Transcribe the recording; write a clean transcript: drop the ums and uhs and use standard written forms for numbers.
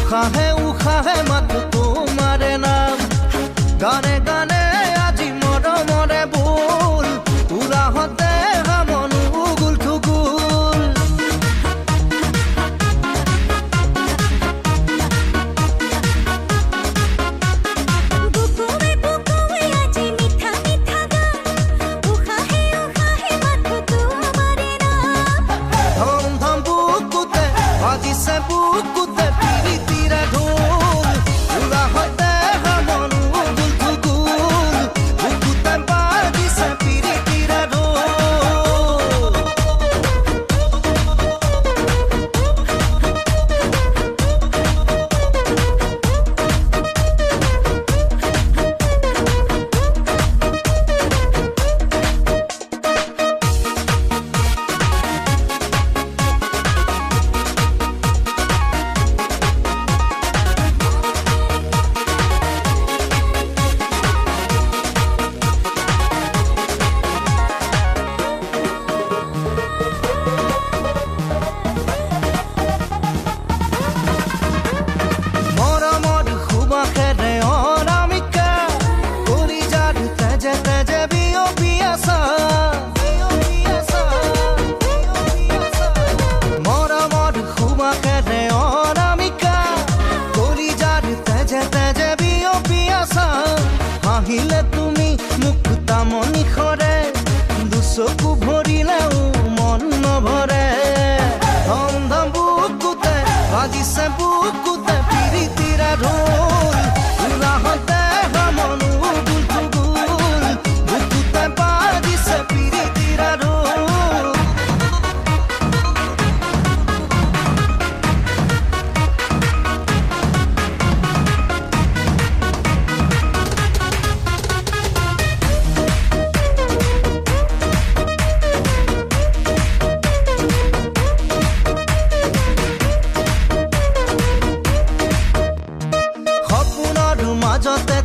উশাহে উশাহে মাতো তোমাৰে নাম গানে গানে আজি মৰমৰে বোল উৰাহতে মন উগুল থুগুল বুকুৱে বুকুৱে আজি মিঠা মিঠা গান উশাহে উশাহে মাতো তোমাৰে নাম ধম ধম বুকুতে বাজিছে বুকুতে পিৰিতিৰে ঢোল উৰাহতে মন উগুল থুগুল বুকুতে বাজিছে পিৰিতিৰে ঢোল মৰমৰ সুবাসেৰে অনামিকা কৰি যাৰ তেজে তেজে বিয়পি আছা মৰমৰ সুবাসেৰে অনামিকা কৰি যাৰ তেজে তেজে বিয়পি আছা হাঁহিলে তুমি মুখ তামনি সৰে দুচকু ভৰিলেও মন নভৰে ধম ধম বুকুতে বাজিছে বুকুতে পিৰিতিৰে ঢোল উৰাহতে মন উগুল থুগুল বুকুতে বাজিছে পিৰিতিৰে ঢোল সপোনৰ মাজতে